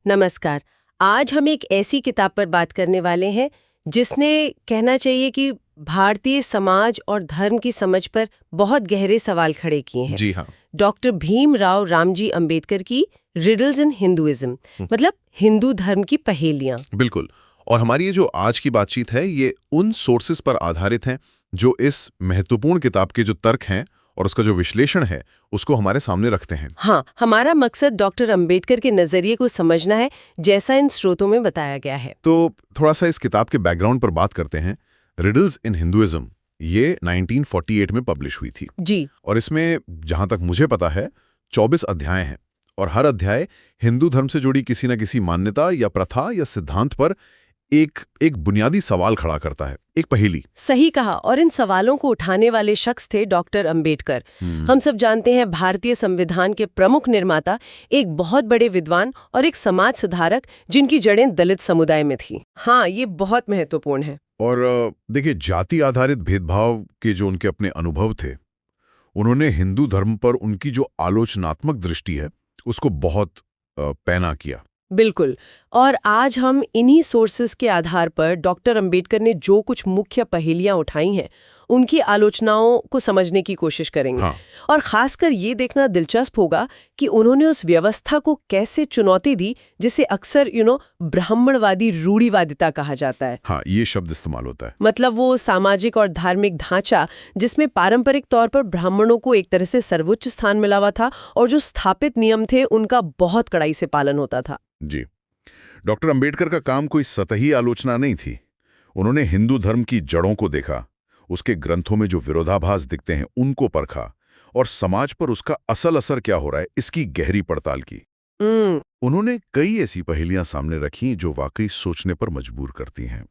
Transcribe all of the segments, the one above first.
नमस्कार। आज हम एक ऐसी किताब पर बात करने वाले हैं जिसने कहना चाहिए कि भारतीय समाज और धर्म की समझ पर बहुत गहरे सवाल खड़े किए हैं। जी हाँ। डॉक्टर भीमराव रामजी अंबेडकर की रिडल्स इन हिंदुइज्म, मतलब हिंदू धर्म की पहेलियां। बिल्कुल। और हमारी ये जो आज की बातचीत है ये उन सोर्सेस पर आधारित हैं जो इस महत्वपूर्ण किताब के जो तर्क हैं और उसका जो विश्लेषण है उसको हमारे सामने रखते हैं। हाँ, हमारा मकसद डॉक्टर अंबेडकर के नजरिए को समझना है, जैसा इन स्रोतों में बताया गया है। तो थोड़ा सा इस किताब के बैकग्राउंड पर बात करते हैं। रिडल्स इन हिंदुइज्म ये 1948 में पब्लिश हुई थी जी। और इसमें जहां तक मुझे पता है 24 अध्याय हैं और हर अध्याय हिंदू धर्म से जुड़ी किसी न किसी मान्यता या प्रथा या सिद्धांत पर एक बुनियादी सवाल खड़ा करता है, एक पहेली। सही कहा। और इन सवालों को उठाने वाले शख्स थे डॉक्टर अंबेडकर। हम सब जानते हैं भारतीय संविधान के प्रमुख निर्माता, एक बहुत बड़े विद्वान और एक समाज सुधारक जिनकी जड़ें दलित समुदाय में थी। हाँ, ये बहुत महत्वपूर्ण है। और देखिए, जाति आधारित भेदभाव के जो उनके अपने अनुभव थे, उन्होंने हिंदू धर्म पर उनकी जो आलोचनात्मक दृष्टि है उसको बहुत पैना किया। बिल्कुल। और आज हम इन्हीं सोर्सेस के आधार पर डॉक्टर अंबेडकर ने जो कुछ मुख्य पहेलियां उठाई हैं उनकी आलोचनाओं को समझने की कोशिश करेंगे। हाँ। और खासकर ये देखना दिलचस्प होगा कि उन्होंने उस व्यवस्था को कैसे चुनौती दी जिसे अक्सर ब्राह्मणवादी रूढ़िवादिता कहा जाता है। हाँ, ये शब्द इस्तेमाल होता है। मतलब वो सामाजिक और धार्मिक ढांचा जिसमें पारंपरिक तौर पर ब्राह्मणों को एक तरह से सर्वोच्च स्थान मिला हुआ था और जो स्थापित नियम थे उनका बहुत कड़ाई से पालन होता था। जी। डॉक्टर अंबेडकर का काम कोई सतही आलोचना नहीं थी। उन्होंने हिंदू धर्म की जड़ों को देखा, उसके ग्रंथों में जो विरोधाभास दिखते हैं उनको परखा और समाज पर उसका असल असर क्या हो रहा है इसकी गहरी पड़ताल की। उन्होंने कई ऐसी पहेलियां सामने रखी जो वाकई सोचने पर मजबूर करती हैं।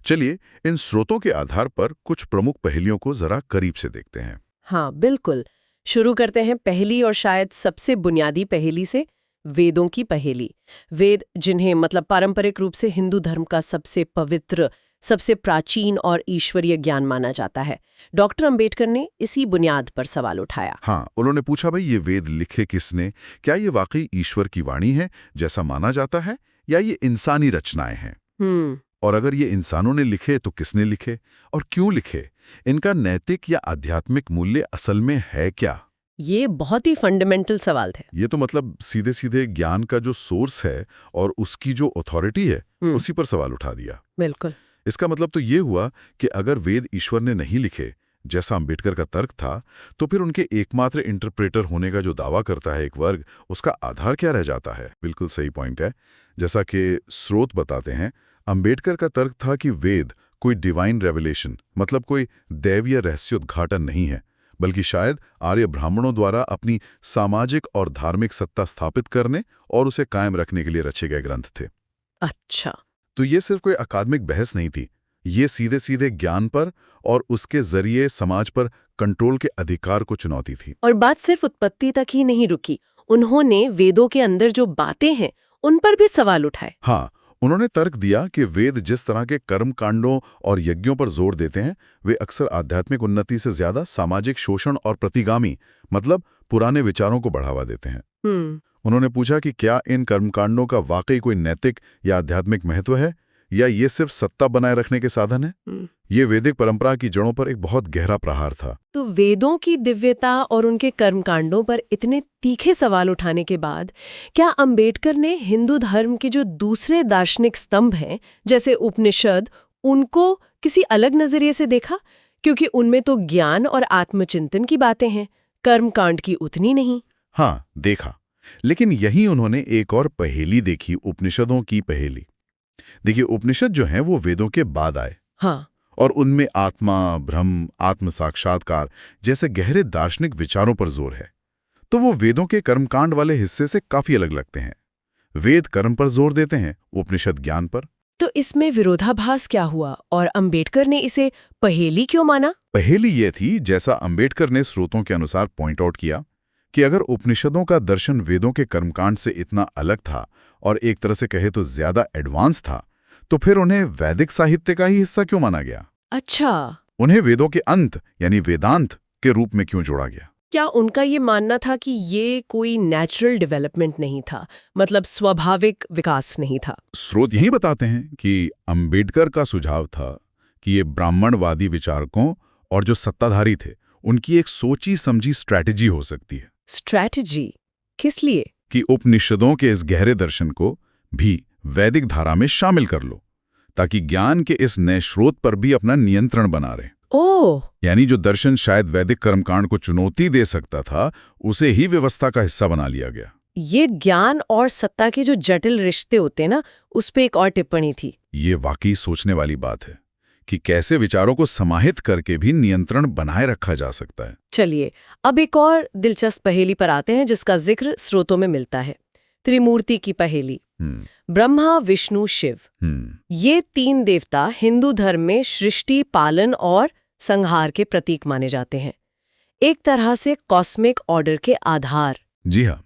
चलिए इन स्रोतों के आधार पर कुछ प्रमुख पहेलियों को जरा करीब से देखते हैं। हाँ, बिल्कुल। शुरू करते हैं पहली और शायद सबसे बुनियादी पहेली से, वेदों की पहेली। वेद, जिन्हें मतलब पारंपरिक रूप से हिंदू धर्म का सबसे पवित्र, सबसे प्राचीन और ईश्वरीय ज्ञान माना जाता है। डॉक्टर अंबेडकर ने इसी बुनियाद पर सवाल उठाया। हाँ, उन्होंने पूछा, भाई ये वेद लिखे किसने? क्या ये वाकई ईश्वर की वाणी है जैसा माना जाता है, या ये इंसानी रचनाएं हैं? और अगर ये इंसानों ने लिखे तो किसने लिखे और क्यों लिखे? इनका नैतिक या आध्यात्मिक मूल्य असल में है क्या? ये बहुत ही फंडामेंटल सवाल थे। ये तो मतलब सीधे सीधे ज्ञान का जो सोर्स है और उसकी जो अथॉरिटी है उसी पर सवाल उठा दिया। बिल्कुल। इसका मतलब तो ये हुआ कि अगर वेद ईश्वर ने नहीं लिखे, जैसा अंबेडकर का तर्क था, तो फिर उनके एकमात्र इंटरप्रेटर होने का जो दावा करता है एक वर्ग, उसका आधार क्या रह जाता है? बिल्कुल सही पॉइंट है। जैसा कि स्रोत बताते हैं, अंबेडकर का तर्क था कि वेद कोई डिवाइन रेवलेशन, मतलब कोई दैवीय रहस्योद्घाटन नहीं है, बल्कि शायद आर्य ब्राह्मणों द्वारा अपनी सामाजिक और धार्मिक सत्ता स्थापित करने और उसे कायम रखने के लिए रचे गए ग्रंथ थे। अच्छा। तो ये सिर्फ कोई अकादमिक बहस नहीं थी, ये सीधे सीधे ज्ञान पर और उसके जरिए समाज पर कंट्रोल के अधिकार को चुनौती थी। और बात सिर्फ उत्पत्ति तक ही नहीं रुकी, उन्होंने वेदों के अंदर जो बातें हैं उन पर भी सवाल उठाए। हाँ, उन्होंने तर्क दिया कि वेद जिस तरह के कर्म कांडों और यज्ञों पर जोर देते हैं, वे अक्सर आध्यात्मिक उन्नति से ज्यादा सामाजिक शोषण और प्रतिगामी, मतलब पुराने विचारों को बढ़ावा देते हैं। उन्होंने पूछा कि क्या इन कर्मकांडों का वाकई कोई नैतिक या आध्यात्मिक महत्व है, या ये सिर्फ सत्ता बनाए रखने के साधन है? ये वैदिक परंपरा की जड़ों पर एक बहुत गहरा प्रहार था। तो वेदों की दिव्यता और उनके कर्मकांडों पर इतने तीखे सवाल उठाने के बाद क्या अंबेडकर ने हिंदू धर्म के जो दूसरे दार्शनिक स्तंभ हैं, जैसे उपनिषद, उनको किसी अलग नजरिए से देखा? क्योंकि उनमें तो ज्ञान और आत्मचिंतन की बातें हैं, कर्मकांड की उतनी नहीं। हाँ, देखा। लेकिन यही उन्होंने एक और पहेली देखी, उपनिषदों की पहेली। देखिए, उपनिषद जो हैं वो वेदों के बाद आए। हाँ। और उनमें आत्मा, ब्रह्म, आत्म साक्षात्कार जैसे गहरे दार्शनिक विचारों पर जोर है। तो वो वेदों के कर्मकांड वाले हिस्से से काफी अलग लगते हैं। वेद कर्म पर जोर देते हैं, उपनिषद ज्ञान पर। तो इसमें विरोधाभास क्या हुआ और अंबेडकर ने इसे पहेली क्यों माना? पहेली ये थी, जैसा अंबेडकर ने स्रोतों के अनुसार पॉइंट आउट किया, कि अगर उपनिषदों का दर्शन वेदों के कर्मकांड से इतना अलग था और एक तरह से कहे तो ज्यादा एडवांस था, तो फिर उन्हें वैदिक साहित्य का ही हिस्सा क्यों माना गया? अच्छा। उन्हें वेदों के अंत यानी वेदांत के रूप में क्यों जोड़ा गया? क्या उनका ये मानना था कि ये कोई नेचुरल डेवलपमेंट नहीं था, मतलब स्वाभाविक विकास नहीं था? स्रोत यही बताते हैं कि अंबेडकर का सुझाव था कि ये ब्राह्मणवादी विचारकों और जो सत्ताधारी थे उनकी एक सोची समझी स्ट्रैटेजी हो सकती है। स्ट्रैटेजी? किस लिए? कि उपनिषदों के इस गहरे दर्शन को भी वैदिक धारा में शामिल कर लो, ताकि ज्ञान के इस नए स्रोत पर भी अपना नियंत्रण बना रहे। ओह! यानी जो दर्शन शायद वैदिक कर्मकांड को चुनौती दे सकता था, उसे ही व्यवस्था का हिस्सा बना लिया गया। ये ज्ञान और सत्ता के जो जटिल रिश्ते होते हैं ना, उस पे एक और टिप्पणी थी। ये वाकई सोचने वाली बात है कि कैसे विचारों को समाहित करके भी नियंत्रण बनाए रखा जा सकता है। चलिए, अब एक और दिलचस्प पहेली पर आते हैं जिसका जिक्र स्रोतों में मिलता है। त्रिमूर्ति की पहेली। ब्रह्मा, विष्णु, शिव, ये 3 देवता हिंदू धर्म में सृष्टि, पालन और संहार के प्रतीक माने जाते हैं, एक तरह से कॉस्मिक ऑर्डर के आधार। जी हाँ,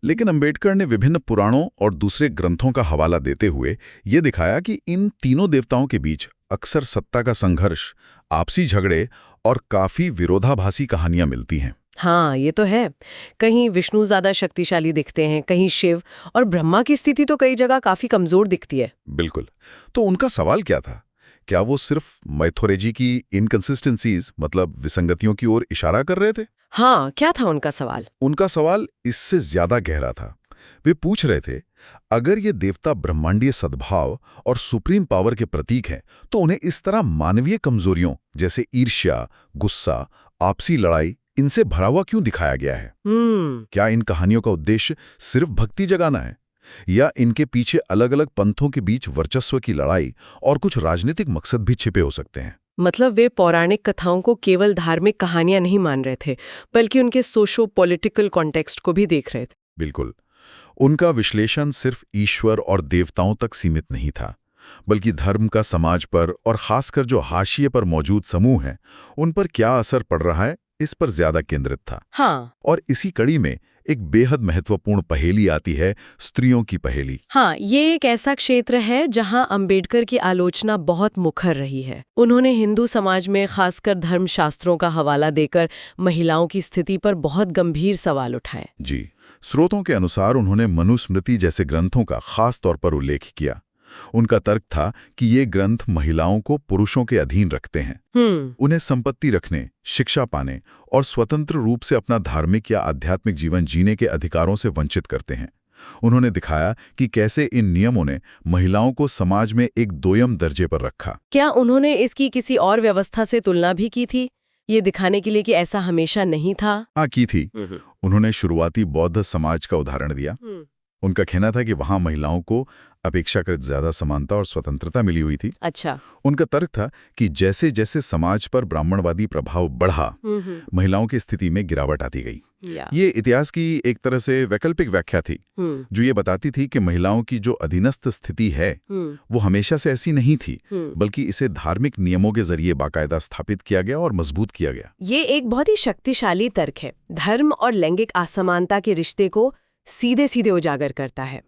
लेकिन अंबेडकर ने विभिन्न पुराणों और दूसरे ग्रंथों का हवाला देते हुए ये दिखाया कि इन तीनों देवताओं के बीच अक्सर सत्ता का संघर्ष, आपसी झगड़े और काफी विरोधाभासी कहानियां मिलती हैं। हाँ, ये तो है। कहीं विष्णु ज्यादा शक्तिशाली दिखते हैं, कहीं शिव, और ब्रह्मा की स्थिति तो कई जगह काफी कमजोर दिखती है। बिल्कुल। तो उनका सवाल क्या था? क्या वो सिर्फ मैथोलॉजी की इनकंसिस्टेंसीज, मतलब विसंगतियों की ओर इशारा कर रहे थे? हाँ, क्या था उनका सवाल? उनका सवाल इससे ज्यादा गहरा था। वे पूछ रहे थे, अगर ये देवता ब्रह्मांडीय सद्भाव और सुप्रीम पावर के प्रतीक हैं, तो उन्हें इस तरह मानवीय कमजोरियों जैसे ईर्ष्या, गुस्सा, आपसी लड़ाई, इनसे भरा हुआ क्यों दिखाया गया है? क्या इन कहानियों का उद्देश्य सिर्फ भक्ति जगाना है, या इनके पीछे अलग अलग पंथों के बीच वर्चस्व की लड़ाई और कुछ राजनीतिक मकसद भी छिपे हो सकते हैं? मतलब वे पौराणिक कथाओं को केवल धार्मिक कहानियां नहीं मान रहे थे, बल्कि उनके सोशो पॉलिटिकल कॉन्टेक्स्ट को भी देख रहे थे। बिल्कुल। उनका विश्लेषण सिर्फ ईश्वर और देवताओं तक सीमित नहीं था, बल्कि धर्म का समाज पर और खासकर जो हाशिए पर मौजूद समूह हैं, उन पर क्या असर पड़ रहा है, इस पर ज्यादा केंद्रित था। हाँ। और इसी कड़ी में एक बेहद महत्वपूर्ण पहेली आती है, स्त्रियों की पहेली। हाँ, ये एक ऐसा क्षेत्र है जहाँ अंबेडकर की आलोचना बहुत मुखर रही है। उन्होंने हिंदू समाज में खासकर धर्मशास्त्रों का हवाला देकर महिलाओं की स्थिति पर बहुत गंभीर सवाल उठाए। जी, स्रोतों के अनुसार उन्होंने मनुस्मृति जैसे ग्रंथों का खास तौर पर उल्लेख किया। उनका तर्क था कि ये ग्रंथ महिलाओं को पुरुषों के अधीन रखते हैं, उन्हें संपत्ति रखने, शिक्षा पाने और स्वतंत्र रूप से अपना धार्मिक या आध्यात्मिक जीवन जीने के अधिकारों से वंचित करते हैं। उन्होंने दिखाया कि कैसे इन नियमों ने महिलाओं को समाज में एक दोयम दर्जे पर रखा। क्या उन्होंने इसकी किसी और व्यवस्था से तुलना भी की थी, ये दिखाने के लिए कि ऐसा हमेशा नहीं था? हाँ, की थी। उन्होंने शुरुआती बौद्ध समाज का उदाहरण दिया। उनका कहना था कि वहां महिलाओं को अपेक्षाकृत ज्यादा समानता और स्वतंत्रता मिली हुई थी। अच्छा। उनका तर्क था कि जैसे जैसे समाज पर ब्राह्मणवादी प्रभाव बढ़ा, महिलाओं की स्थिति में गिरावट आती गई। ये इतिहास की एक तरह से वैकल्पिक व्याख्या थी, जो ये बताती थी कि महिलाओं की जो अधीनस्थ स्थिति है वो हमेशा से ऐसी नहीं थी, बल्कि इसे धार्मिक नियमों के जरिए बाकायदा स्थापित किया गया और मजबूत किया गया। ये एक बहुत ही शक्तिशाली तर्क है। धर्म और लैंगिक असमानता के रिश्ते को सीधे सीधे उजागर करता है।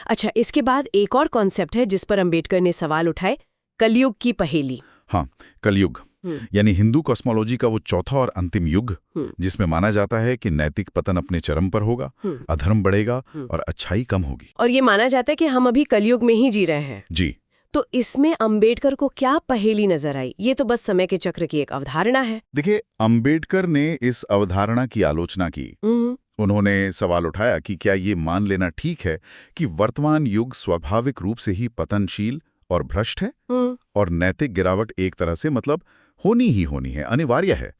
अच्छा, इसके बाद एक और कॉन्सेप्ट है जिस पर अंबेडकर ने सवाल उठाए, कलयुग की पहेली। हाँ, कलयुग यानी हिंदू कॉस्मोलॉजी का वो चौथा और अंतिम युग, जिसमें माना जाता है कि नैतिक पतन अपने चरम पर होगा, अधर्म बढ़ेगा और अच्छाई कम होगी। और ये माना जाता है कि हम अभी कलयुग में ही जी रहे हैं। जी। तो इसमें अंबेडकर को क्या पहेली नजर आई? ये तो बस समय के चक्र की एक अवधारणा है। देखिए, अंबेडकर ने इस अवधारणा की आलोचना की। उन्होंने सवाल उठाया कि क्या ये मान लेना ठीक है कि वर्तमान युग स्वाभाविक रूप से ही पतनशील और भ्रष्ट है, और नैतिक गिरावट एक तरह से मतलब होनी ही होनी है, अनिवार्य है।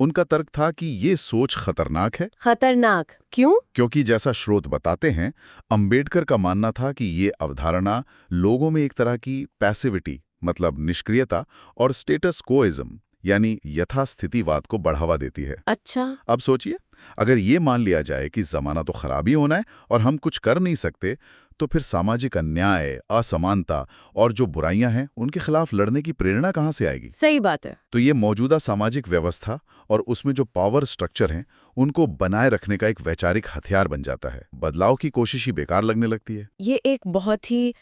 उनका तर्क था कि ये सोच खतरनाक है। खतरनाक क्यों? क्योंकि जैसा स्रोत बताते हैं, अंबेडकर का मानना था कि ये अवधारणा लोगों में एक तरह की पैसिविटी, मतलब निष्क्रियता, और स्टेटस कोइज्म यानी यथास्थितिवाद को बढ़ावा देती है। अच्छा। अब सोचिए, अगर ये मान लिया जाए कि जमाना तो खराब ही होना है और हम कुछ कर नहीं सकते, तो फिर सामाजिक अन्याय, असमानता और जो बुराइयां हैं उनके खिलाफ लड़ने की प्रेरणा कहां से आएगी? सही बात है। तो ये मौजूदा सामाजिक व्यवस्था और उसमें जो पावर स्ट्रक्चर हैं, उनको बनाए रखने का एक वैचारिक हथियार बन जाता है। बदलाव की कोशिश ही बेकार लगने लगती है। ये एक बहुत ही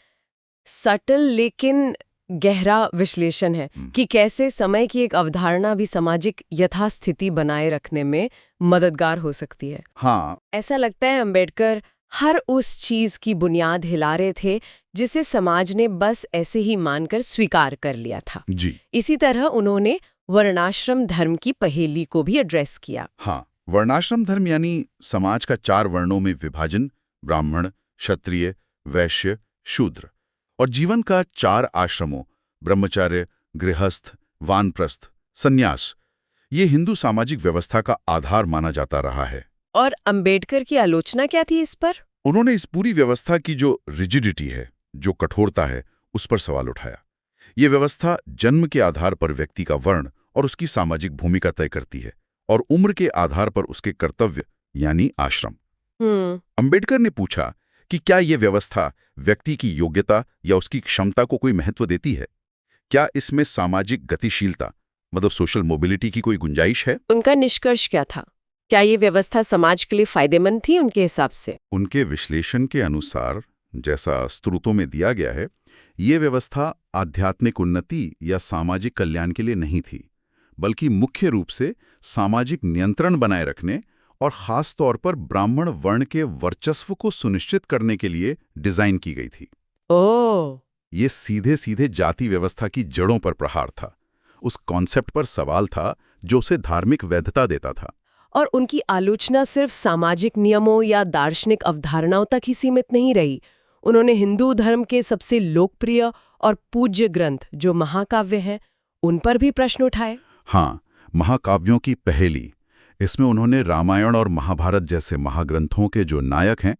सटल लेकिन गहरा विश्लेषण है कि कैसे समय की एक अवधारणा भी सामाजिक यथास्थिति बनाए रखने में मददगार हो सकती है। हाँ, ऐसा लगता है अंबेडकर हर उस चीज की बुनियाद हिला रहे थे जिसे समाज ने बस ऐसे ही मानकर स्वीकार कर लिया था। जी इसी तरह उन्होंने वर्णाश्रम धर्म की पहेली को भी एड्रेस किया। हाँ, वर्णाश्रम धर्म यानी समाज का 4 वर्णों में विभाजन, ब्राह्मण, क्षत्रिय, वैश्य, शूद्र, और जीवन का 4 आश्रमों, ब्रह्मचर्य, गृहस्थ, वानप्रस्थ, संन्यास, ये हिंदू सामाजिक व्यवस्था का आधार माना जाता रहा है। और अंबेडकर की आलोचना क्या थी इस पर? उन्होंने इस पूरी व्यवस्था की जो रिजिडिटी है, जो कठोरता है, उस पर सवाल उठाया। ये व्यवस्था जन्म के आधार पर व्यक्ति का वर्ण और उसकी सामाजिक भूमिका तय करती है, और उम्र के आधार पर उसके कर्तव्य यानी आश्रम। अंबेडकर ने पूछा कि क्या ये व्यवस्था व्यक्ति की योग्यता या उसकी क्षमता को कोई महत्व देती है? क्या इसमें सामाजिक गतिशीलता मतलब सोशल मोबिलिटी की कोई गुंजाइश है? उनका निष्कर्ष क्या था? क्या ये व्यवस्था समाज के लिए फायदेमंद थी उनके हिसाब से? उनके विश्लेषण के अनुसार, जैसा स्रोतों में दिया गया है, ये व्यवस्था आध्यात्मिक उन्नति या सामाजिक कल्याण के लिए नहीं थी, बल्कि मुख्य रूप से सामाजिक नियंत्रण बनाए रखने और खास तौर पर ब्राह्मण वर्ण के वर्चस्व को सुनिश्चित करने के लिए डिजाइन की गई थी। ओह, ये सीधे सीधे जाति व्यवस्था की जड़ों पर प्रहार था, उस कॉन्सेप्ट पर सवाल था जो उसे धार्मिक वैधता देता था। और उनकी आलोचना सिर्फ सामाजिक नियमों या दार्शनिक अवधारणाओं तक ही सीमित नहीं रही। उन्होंने हिंदू धर्म के सबसे लोकप्रिय और पूज्य ग्रंथ जो महाकाव्य हैं, उन पर भी प्रश्न उठाए। हाँ, महाकाव्यों की पहेली। इसमें उन्होंने रामायण और महाभारत जैसे महाग्रंथों के जो नायक हैं,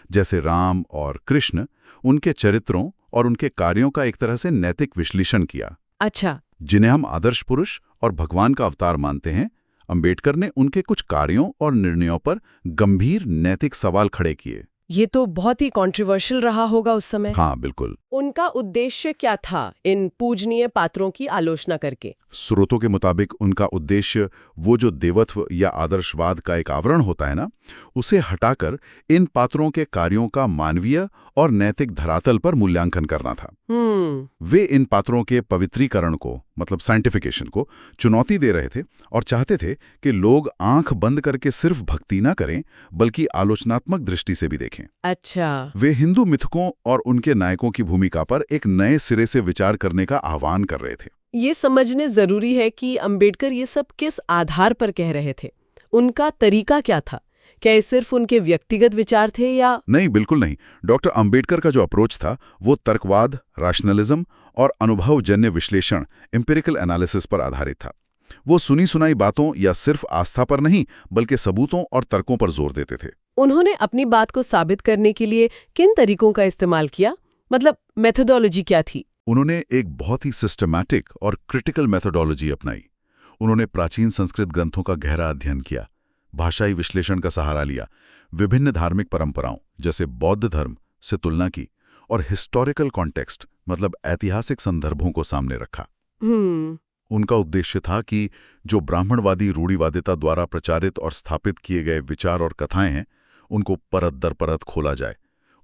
जैसे राम और कृष्ण, उनके चरित्रों और उनके कार्यों का एक तरह से नैतिक विश्लेषण किया। अच्छा, जिन्हें हम आदर्श पुरुष और भगवान का अवतार मानते हैं, अंबेडकर ने उनके कुछ कार्यों और निर्णयों पर गंभीर नैतिक सवाल खड़े किए। ये तो बहुत ही कंट्रोवर्शियल रहा होगा उस समय। हाँ, बिल्कुल। उनका उद्देश्य क्या था इन पूजनीय पात्रों की आलोचना करके? स्रोतों के मुताबिक उनका उद्देश्य वो जो देवत्व या आदर्शवाद का एक आवरण होता है ना, उसे हटाकर इन पात्रों के कार्यों का मानवीय और नैतिक धरातल पर मूल्यांकन करना था। वे इन पात्रों के पवित्रीकरण को मतलब साइंटिफिकेशन को चुनौती दे रहे थे और चाहते थे कि लोग आंख बंद करके सिर्फ भक्ति ना करें बल्कि आलोचनात्मक दृष्टि से भी देखें। अच्छा, वे हिंदू मिथकों और उनके नायकों की भूमिका पर एक नए सिरे से विचार करने का आह्वान कर रहे थे। ये समझने जरूरी है कि अंबेडकर ये सब किस आधार पर कह रहे थे। उनका तरीका क्या था? क्या ये सिर्फ उनके व्यक्तिगत विचार थे या? नहीं, बिल्कुल नहीं। डॉक्टर अंबेडकर का जो अप्रोच था वो तर्कवाद, रैशनलिज्म और अनुभवजन्य विश्लेषण एम्पिरिकल एनालिसिस पर आधारित था। वो सुनी सुनाई बातों या सिर्फ आस्था पर नहीं बल्कि सबूतों और तर्कों पर जोर देते थे। उन्होंने अपनी बात को साबित करने के लिए किन तरीकों का इस्तेमाल किया? मतलब मेथोडोलॉजी क्या थी? उन्होंने एक बहुत ही सिस्टमैटिक और क्रिटिकल मेथोडोलॉजी अपनाई। उन्होंने प्राचीन संस्कृत ग्रंथों का गहरा अध्ययन किया, भाषाई विश्लेषण का सहारा लिया, विभिन्न धार्मिक परंपराओं जैसे बौद्ध धर्म से तुलना की और हिस्टोरिकल कॉन्टेक्स्ट मतलब ऐतिहासिक संदर्भों को सामने रखा। उनका उद्देश्य था कि जो ब्राह्मणवादी रूढ़िवादिता द्वारा प्रचारित और स्थापित किए गए विचार और कथाएं हैं, उनको परत दर परत खोला जाए,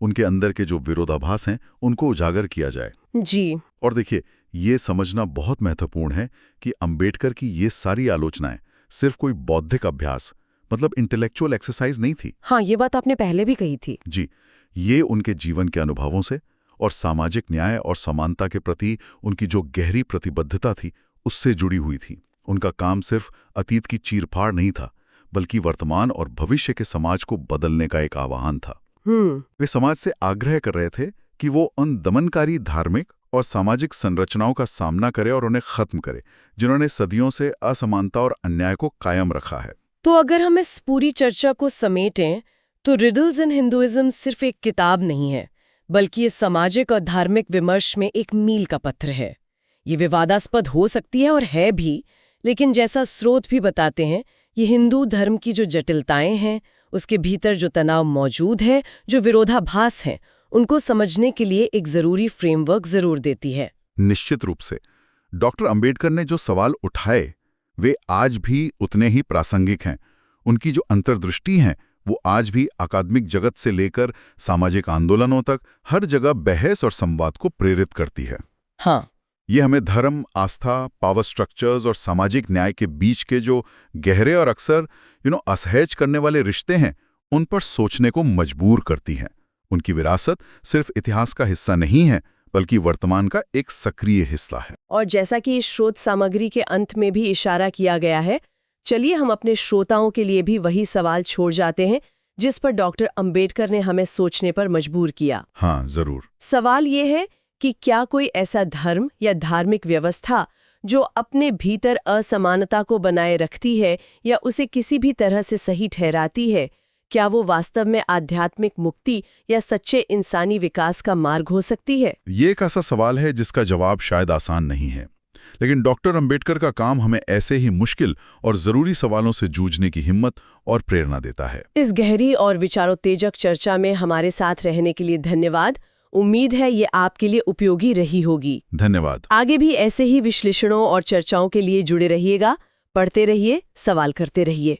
उनके अंदर के जो विरोधाभास हैं उनको उजागर किया जाए। जी। और देखिए, ये समझना बहुत महत्वपूर्ण है कि अंबेडकर की ये सारी आलोचनाएं सिर्फ कोई बौद्धिक अभ्यास मतलब इंटेलेक्चुअल एक्सरसाइज नहीं थी। हाँ, ये बात आपने पहले भी कही थी। जी, ये उनके जीवन के अनुभवों से और सामाजिक न्याय और समानता के प्रति उनकी जो गहरी प्रतिबद्धता थी उससे जुड़ी हुई थी। उनका काम सिर्फ अतीत की चीरफाड़ नहीं था बल्कि वर्तमान और भविष्य के समाज को बदलने का एक आह्वान था। वे समाज से आग्रह कर रहे थे कि वो उन दमनकारी धार्मिक और सामाजिक संरचनाओं का सामना करे और उन्हें खत्म करे जिन्होंने सदियों से असमानता और अन्याय को कायम रखा है। तो अगर हम इस पूरी चर्चा को समेटें तो रिडल्स इन हिंदुइज्म सिर्फ एक किताब नहीं है बल्कि ये सामाजिक और धार्मिक विमर्श में एक मील का पत्थर है। ये विवादास्पद हो सकती है और है भी, लेकिन जैसा स्रोत भी बताते हैं, ये हिंदू धर्म की जो जटिलताएं हैं, उसके भीतर जो तनाव मौजूद है, जो विरोधाभास हैं, उनको समझने के लिए एक जरूरी फ्रेमवर्क जरूर देती है। निश्चित रूप से डॉक्टर अंबेडकर ने जो सवाल उठाए वे आज भी उतने ही प्रासंगिक हैं। उनकी जो अंतर्दृष्टि है वो आज भी अकादमिक जगत से लेकर सामाजिक आंदोलनों तक हर जगह बहस और संवाद को प्रेरित करती है। हाँ, ये हमें धर्म, आस्था, पावर स्ट्रक्चर्स और सामाजिक न्याय के बीच के जो गहरे और अक्सर असहज करने वाले रिश्ते हैं, उन पर सोचने को मजबूर करती हैं। उनकी विरासत सिर्फ इतिहास का हिस्सा नहीं है, बल्कि वर्तमान का एक सक्रिय हिस्सा है। और जैसा कि इस शोध सामग्री के अंत में भी इशारा किया गया है, चलिए हम अपने श्रोताओं के लिए भी वही सवाल छोड़ जाते हैं जिस पर डॉक्टर अंबेडकर ने हमें सोचने पर मजबूर किया। हाँ, जरूर। सवाल ये है कि क्या कोई ऐसा धर्म या धार्मिक व्यवस्था जो अपने भीतर असमानता को बनाए रखती है या उसे किसी भी तरह से सही ठहराती है, क्या वो वास्तव में आध्यात्मिक मुक्ति या सच्चे इंसानी विकास का मार्ग हो सकती है? ये एक ऐसा सवाल है जिसका जवाब शायद आसान नहीं है, लेकिन डॉक्टर अंबेडकर का काम हमें ऐसे ही मुश्किल और जरूरी सवालों से जूझने की हिम्मत और प्रेरणा देता है। इस गहरी और विचारोत्तेजक चर्चा में हमारे साथ रहने के लिए धन्यवाद। उम्मीद है ये आपके लिए उपयोगी रही होगी। धन्यवाद। आगे भी ऐसे ही विश्लेषणों और चर्चाओं के लिए जुड़े रहिएगा, पढ़ते रहिए, सवाल करते रहिए।